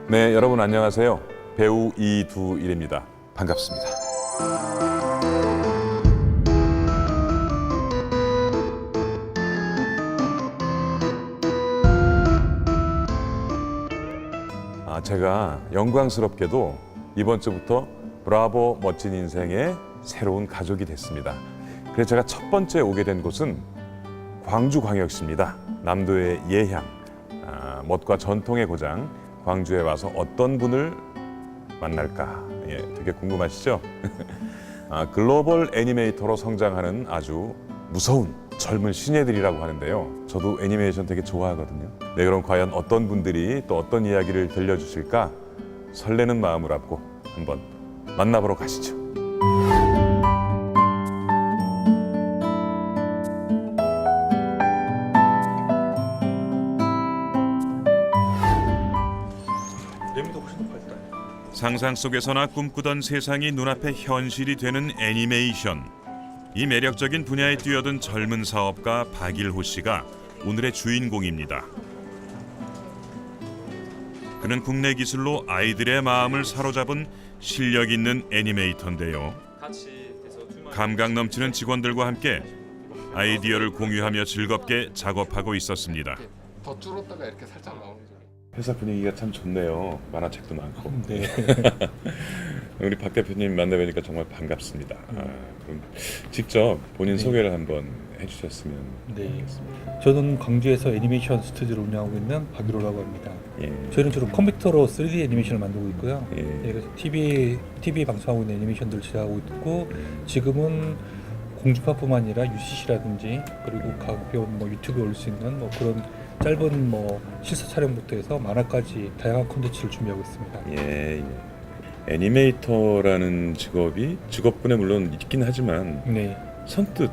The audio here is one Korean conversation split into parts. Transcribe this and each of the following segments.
네, 여러분 안녕하세요. 배우 이두일입니다. 반갑습니다. 제가 영광스럽게도 이번 주부터 브라보 멋진 인생의 새로운 가족이 됐습니다. 그래서 제가 첫 번째 오게 된 곳은 광주광역시입니다. 남도의 예향, 멋과 전통의 고장 광주에 와서 어떤 분을 만날까? 되게 궁금하시죠? 글로벌 애니메이터로 성장하는 아주 무서운 젊은 신예들이라고 하는데요. 저도 애니메이션 되게 좋아하거든요. 네, 그럼 과연 어떤 분들이 또 어떤 이야기를 들려주실까? 설레는 마음을 안고 한번 만나보러 가시죠. 상상 속에서나 꿈꾸던 세상이 눈앞에 현실이 되는 애니메이션. 이 매력적인 분야에 뛰어든 젊은 사업가 박일호 씨가 오늘의 주인공입니다. 그는 국내 기술로 아이들의 마음을 사로잡은 실력 있는 애니메이터인데요. 감각 넘치는 직원들과 함께 아이디어를 공유하며 즐겁게 작업하고 있었습니다. 더 줄었다가 이렇게 살짝 나오는 거죠. 회사 분위기가 참 좋네요. 만화책도 많고. 네. 우리 박 대표님 만나뵈니까 정말 반갑습니다. 그럼 직접 본인 소개를 한번 해주셨으면 좋겠습니다. 저는 광주에서 애니메이션 스튜디오를 운영하고 있는 박일호라고 합니다. 저희는 주로 컴퓨터로 3D 애니메이션을 만들고 있고요. 그래서 TV 방송하고 있는 애니메이션들을 제작하고 있고, 지금은 공중파뿐만 아니라 UCC라든지 그리고 가벼운 유튜브에 올릴 수 있는 그런 짧은 실사 촬영부터 해서 만화까지 다양한 콘텐츠를 준비하고 있습니다. 애니메이터라는 직업이 직업군에 물론 있긴 하지만 네. 선뜻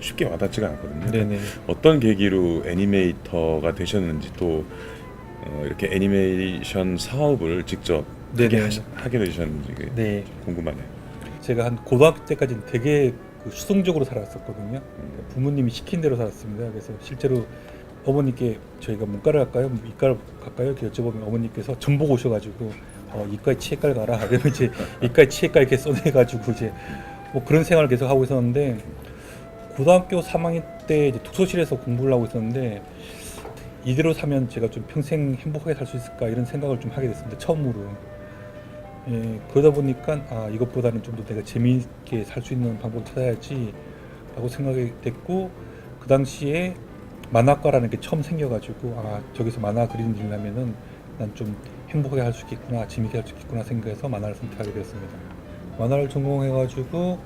쉽게 와닿지가 않거든요. 네네. 어떤 계기로 애니메이터가 되셨는지 또 이렇게 애니메이션 사업을 직접 하게 되셨는지 네. 궁금하네요. 제가 한 고등학교 때까지는 되게 수동적으로 살았었거든요. 부모님이 시킨 대로 살았습니다. 그래서 실제로 어머니께 저희가 문과를 갈까요? 이과를 갈까요? 이렇게 여쭤보면 어머니께서 전복 오셔가지고 이과에 치외과를 가라. 그러면 이제 이과에 치외과 이렇게 써내가지고 이제 그런 생활을 계속 하고 있었는데, 고등학교 3학년 때 이제 독서실에서 공부를 하고 있었는데, 이대로 사면 제가 좀 평생 행복하게 살 수 있을까 이런 생각을 좀 하게 됐습니다. 처음으로. 그러다 보니까 이것보다는 좀 더 내가 재미있게 살 수 있는 방법을 찾아야지 라고 생각이 됐고, 그 당시에 만화과라는 게 처음 생겨가지고 저기서 만화 그리는 일을 하면은 난 좀 행복하게 할 수 있겠구나, 재미있게 할 수 있겠구나 생각해서 만화를 선택하게 되었습니다. 만화를 전공해가지고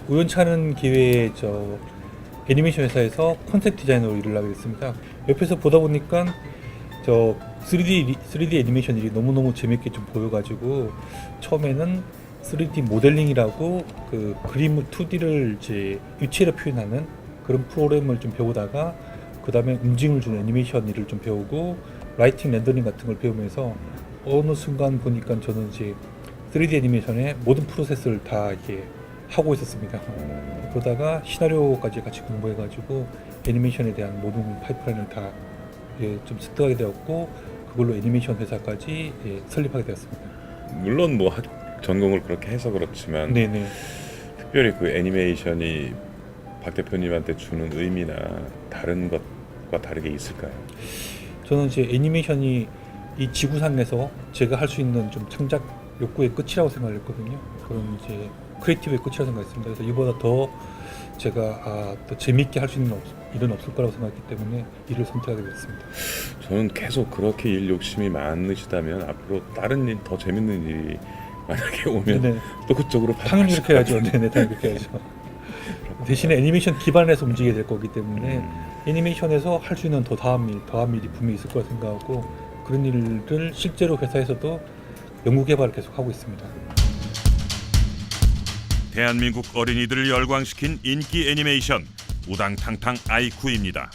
우연찮은 기회에 애니메이션 회사에서 컨셉 디자이너로 일을 하게 됐습니다. 옆에서 보다 보니까 3D 애니메이션 일이 너무너무 재밌게 좀 보여가지고, 처음에는 3D 모델링이라고 그 그림 2D를 이제 유체로 표현하는 그런 프로그램을 좀 배우다가, 그 다음에 움직임을 주는 애니메이션 일을 좀 배우고, 라이팅 렌더링 같은 걸 배우면서 어느 순간 보니까 저는 이제 3D 애니메이션의 모든 프로세스를 다 이렇게 하고 있었습니다. 그러다가 시나리오까지 같이 공부해가지고 애니메이션에 대한 모든 파이프라인을 다 좀 습득하게 되었고, 그걸로 애니메이션 회사까지 설립하게 되었습니다. 물론 전공을 그렇게 해서 그렇지만 네네. 특별히 그 애니메이션이 박 대표님한테 주는 의미나 다른 것과 다르게 있을까요? 저는 이제 애니메이션이 이 지구상에서 제가 할 수 있는 좀 창작 욕구의 끝이라고 생각했거든요. 그런 이제 크리에이티브의 끝이라고 생각했습니다. 그래서 이보다 더 제가 더 재미있게 할 수 있는 일은 없을 거라고 생각했기 때문에 일을 선택하게 됐습니다. 저는 계속 그렇게 일 욕심이 많으시다면 앞으로 다른 일, 더 재밌는 일이 만약에 오면 네네. 또 그쪽으로 당연히 그렇게 해야죠. 네네, 당연히 그렇게 해야죠. 대신에 애니메이션 기반에서 움직이게 될 거기 때문에 애니메이션에서 할 수 있는 더한 일이 분명히 있을 거라 생각하고, 그런 일을 실제로 회사에서도 연구 개발을 계속 하고 있습니다. 대한민국 어린이들을 열광시킨 인기 애니메이션 우당탕탕 아이쿠입니다.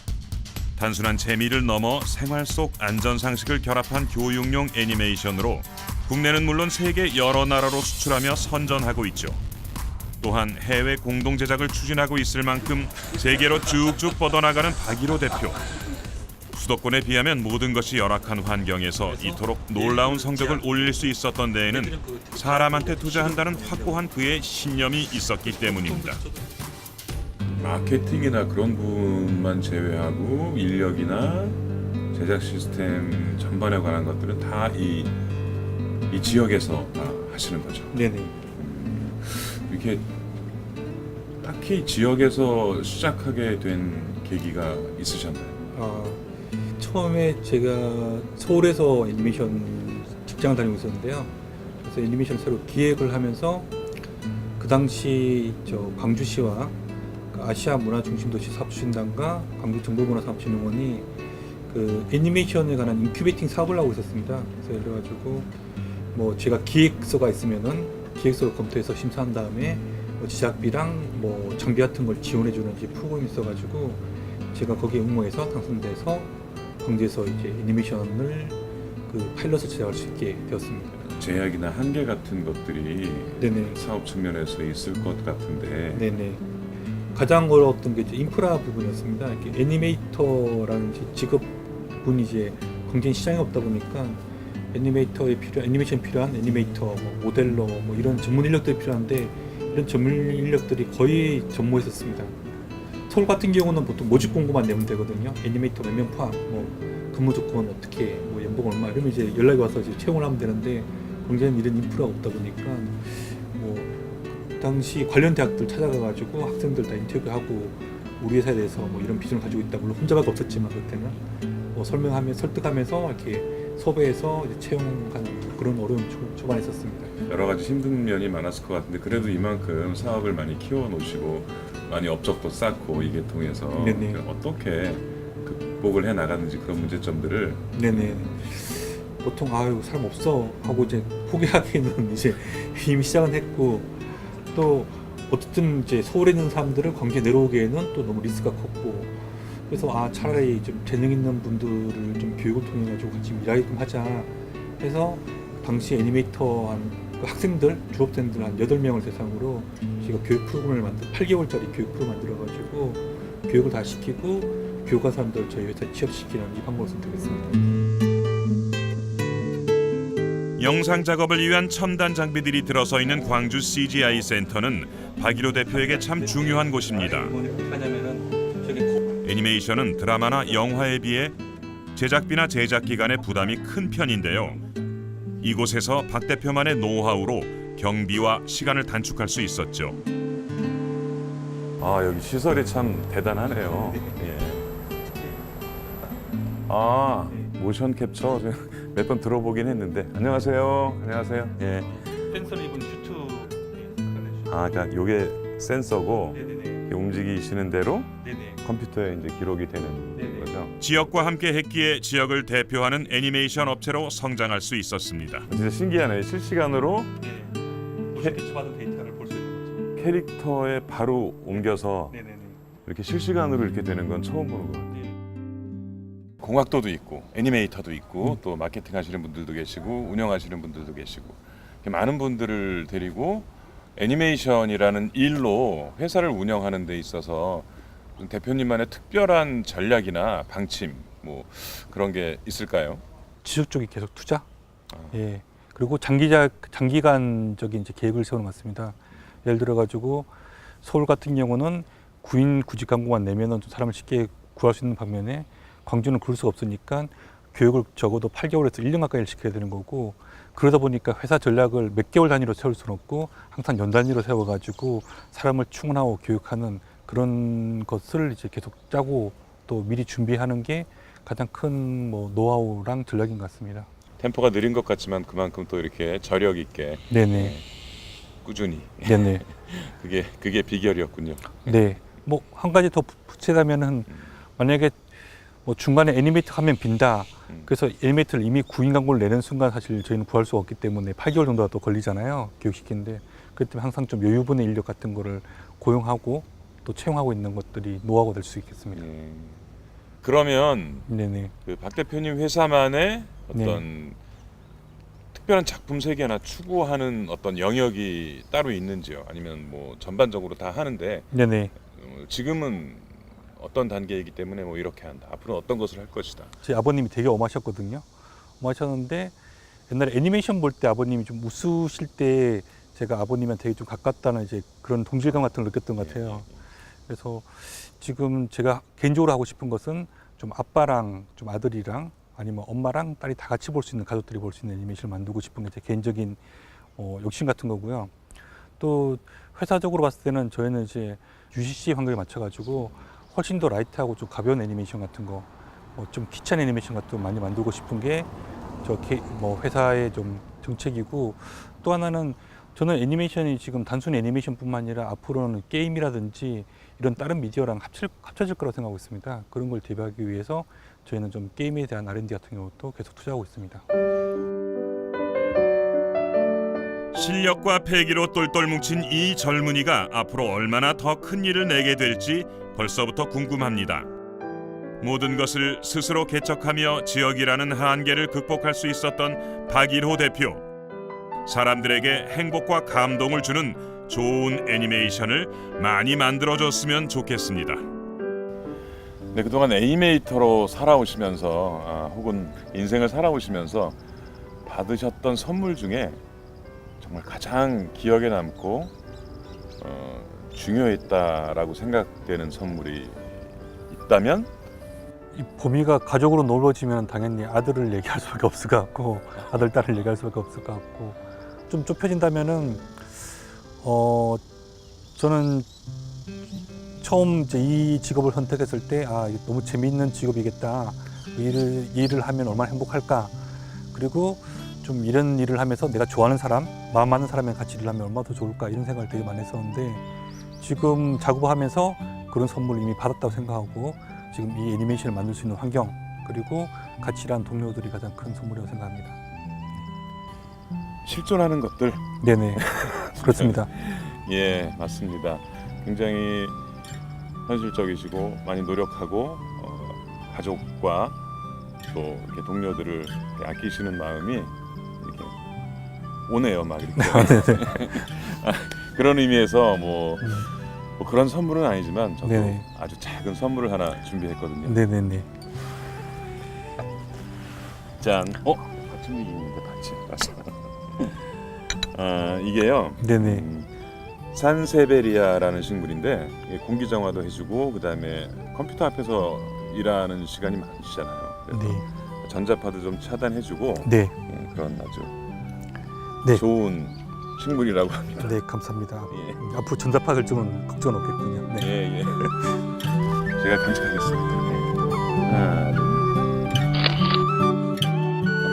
단순한 재미를 넘어 생활 속 안전상식을 결합한 교육용 애니메이션으로 국내는 물론 세계 여러 나라로 수출하며 선전하고 있죠. 또한 해외 공동 제작을 추진하고 있을 만큼 세계로 쭉쭉 뻗어나가는 박일호 대표. 수도권에 비하면 모든 것이 열악한 환경에서 이토록 놀라운 성적을 올릴 수 있었던 데에는 사람한테 투자한다는 확고한 그의 신념이 있었기 때문입니다. 마케팅이나 그런 부분만 제외하고 인력이나 제작 시스템 전반에 관한 것들은 다 이 지역에서 다 하시는 거죠. 네네. 이렇게 딱히 지역에서 시작하게 된 계기가 있으셨나요? 처음에 제가 서울에서 애니메이션 직장을 다니고 있었는데요. 그래서 애니메이션 새로 기획을 하면서 그 당시 광주시와 아시아 문화중심도시 사업추진단과 광주정보문화사업진흥원이 그 애니메이션에 관한 인큐베이팅 사업을 하고 있었습니다. 그래서 예를 가지고 뭐 제가 기획서가 있으면은 기획서를 검토해서 심사한 다음에 뭐 제작비랑 뭐 장비 같은 걸 지원해주는 이제 프로그램이 있어가지고 제가 거기에 응모해서 당선돼서 광주에서 이제 애니메이션을 그 파일럿을 제작할 수 있게 되었습니다. 제약이나 한계 같은 것들이 네네. 사업 측면에서 있을 것 같은데 네네. 가장 어려웠던 게 이제 인프라 부분이었습니다. 이렇게 애니메이터라는 직업군이 이제 굉장히 시장이 없다 보니까 애니메이션이 필요한 애니메이터, 뭐 모델러, 뭐 이런 전문 인력들이 필요한데 이런 전문 인력들이 거의 전무했었습니다. 서울 같은 경우는 보통 모집 공고만 내면 되거든요. 애니메이터 몇 명 포함, 뭐 근무 조건 어떻게, 뭐 연봉 얼마 이러면 이제 연락이 와서 이제 채용을 하면 되는데 굉장히 이런 인프라가 없다 보니까 뭐 그 당시 관련 대학들 찾아가가지고 학생들 다 인터뷰하고 우리 회사에 대해서 뭐 이런 비전을 가지고 있다. 물론 혼자밖에 없었지만 그때는 뭐 설득하면서 이렇게 섭외해서 이제 채용하는 그런 어려운 초반에 있었습니다. 여러 가지 힘든 면이 많았을 것 같은데 그래도 이만큼 사업을 많이 키워 놓으시고 많이 업적도 쌓고 이게 통해서 네네. 어떻게 극복을 해 나가는지 그런 문제점들을 네네. 보통 사람 없어 하고 이제 포기하기는 이제 이미 시작은 했고 또 어쨌든 이제 서울에 있는 사람들을 광주에 내려오기에는 또 너무 리스크가 컸고 그래서 차라리 좀 재능 있는 분들을 좀 교육을 통해 가지고 같이 일하게끔 하자 해서 당시 애니메이터 그 학생들 졸업생들 한 8명을 대상으로 제가 교육 프로그램을 8개월짜리 교육 프로그램 만들어 가지고 교육을 다 시키고 교육한 사람들 저희 회사에 취업시키는 이 방법을 선택했습니다. 영상 작업을 위한 첨단 장비들이 들어서 있는 광주 CGI 센터는 박일호 대표에게 참 중요한 곳입니다. 애니메이션은 드라마나 영화에 비해 제작비나 제작 기간의 부담이 큰 편인데요. 이곳에서 박 대표만의 노하우로 경비와 시간을 단축할 수 있었죠. 여기 시설이 참 대단하네요. 예. 모션 캡처 몇 번 들어보긴 했는데 안녕하세요. 안녕하세요. 예. 센서를 입은 슈트. 그러니까 요게 센서고 네네네. 움직이시는 대로 네네. 컴퓨터에 이제 기록이 되는 네네. 거죠. 지역과 함께 했기에 지역을 대표하는 애니메이션 업체로 성장할 수 있었습니다. 진짜 신기하네요. 실시간으로 모션 받은 데이터를 볼 수 있는 거죠. 캐릭터에 바로 옮겨서 네네네. 이렇게 실시간으로 이렇게 되는 건 처음 보는 것 같아요. 네. 공학도도 있고 애니메이터도 있고 또 마케팅 하시는 분들도 계시고 운영하시는 분들도 계시고 이렇게 많은 분들을 데리고 애니메이션이라는 일로 회사를 운영하는 데 있어서 대표님만의 특별한 전략이나 방침 뭐 그런 게 있을까요? 지속적인 계속 투자. 예. 그리고 장기간적인 이제 계획을 세우는 것 같습니다. 예를 들어 가지고 서울 같은 경우는 구인 구직 광고만 내면은 좀 사람을 쉽게 구할 수 있는 반면에 광주는 그럴 수가 없으니까 교육을 적어도 8개월에서 1년 가까이 시켜야 되는 거고 그러다 보니까 회사 전략을 몇 개월 단위로 세울 수는 없고 항상 연 단위로 세워가지고 사람을 충원하고 교육하는 그런 것을 이제 계속 짜고 또 미리 준비하는 게 가장 큰 뭐 노하우랑 전략인 것 같습니다. 템포가 느린 것 같지만 그만큼 또 이렇게 저력 있게 네네. 꾸준히 네네. 그게 비결이었군요. 네. 뭐 한 가지 더 붙이자면은 만약에 뭐 중간에 애니메이터 하면 빈다. 그래서 애니메이터를 이미 구인 광고를 내는 순간 사실 저희는 구할 수가 없기 때문에 8개월 정도가 또 걸리잖아요. 교육시키는데. 그렇기 때문에 항상 좀 여유분의 인력 같은 거를 고용하고 또 채용하고 있는 것들이 노하우가 될 수 있겠습니다. 그러면 네네. 그 박 대표님 회사만의 어떤 특별한 작품 세계나 추구하는 어떤 영역이 따로 있는지요? 아니면 뭐 전반적으로 다 하는데 네네. 지금은 어떤 단계이기 때문에 뭐 이렇게 한다. 앞으로 어떤 것을 할 것이다. 제 아버님이 되게 엄하셨거든요. 엄하셨는데 옛날에 애니메이션 볼 때 아버님이 좀 웃으실 때 제가 아버님한테 되게 좀 가깝다는 이제 그런 동질감 같은 걸 느꼈던 것 같아요. 그래서 지금 제가 개인적으로 하고 싶은 것은 좀 아빠랑 좀 아들이랑 아니면 엄마랑 딸이 다 같이 볼 수 있는, 가족들이 볼 수 있는 애니메이션을 만들고 싶은 게 제 개인적인 욕심 같은 거고요. 또 회사적으로 봤을 때는 저희는 이제 UCC 환경에 맞춰가지고 훨씬 더 라이트하고 좀 가벼운 애니메이션 같은 거, 좀 키친 애니메이션 같은 거 많이 만들고 싶은 게 저 회사의 좀 정책이고, 또 하나는 저는 애니메이션이 지금 단순히 애니메이션뿐만 아니라 앞으로는 게임이라든지 이런 다른 미디어랑 합쳐질 거라고 생각하고 있습니다. 그런 걸 대비하기 위해서 저희는 좀 게임에 대한 R&D 같은 경우도 계속 투자하고 있습니다. 실력과 패기로 똘똘 뭉친 이 젊은이가 앞으로 얼마나 더 큰 일을 내게 될지 벌써부터 궁금합니다. 모든 것을 스스로 개척하며 지역이라는 한계를 극복할 수 있었던 박일호 대표. 사람들에게 행복과 감동을 주는 좋은 애니메이션을 많이 만들어줬으면 좋겠습니다. 네, 그동안 애니메이터로 살아오시면서 혹은 인생을 살아오시면서 받으셨던 선물 중에 정말 가장 기억에 남고 중요했다라고 생각되는 선물이 있다면? 이 범위가 가족으로 넓어지면 당연히 아들을 얘기할 수밖에 없을 것 같고, 아들, 딸을 얘기할 수밖에 없을 것 같고, 좀 좁혀진다면은 저는 처음 이제 이 직업을 선택했을 때 이게 너무 재미있는 직업이겠다. 이 일을 하면 얼마나 행복할까. 그리고 좀 이런 일을 하면서 내가 좋아하는 사람, 마음 맞는 사람이랑 같이 일을 하면 얼마나 더 좋을까, 이런 생각을 되게 많이 했었는데, 지금 작업을 하면서 그런 선물을 이미 받았다고 생각하고, 지금 이 애니메이션을 만들 수 있는 환경, 그리고 같이 일하는 동료들이 가장 큰 선물이라고 생각합니다. 실존하는 것들. 네네. 그렇습니다. 예, 맞습니다. 굉장히 현실적이시고 많이 노력하고 가족과 또 이렇게 동료들을 이렇게 아끼시는 마음이 이렇게 오네요, 막 이렇게. 그런 의미에서 뭐 그런 선물은 아니지만 저도 네네. 아주 작은 선물을 하나 준비했거든요. 네네네. 짠. 받침 얘기인데 받침. 이게요. 네네. 산세베리아라는 식물인데 이게 공기 정화도 해주고 그다음에 컴퓨터 앞에서 일하는 시간이 많으시잖아요. 그래서 네. 전자파도 좀 차단해주고 네. 그런 아주 네. 좋은 식물이라고 합니다. 네, 감사합니다. 예. 앞으로 전자파 결정은 걱정은 없겠군요. 네. 예, 예. 제가 간직하겠습니다. 하나, 둘.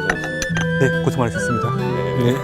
감사합니다. 네, 고생 많으셨습니다. 네. 네.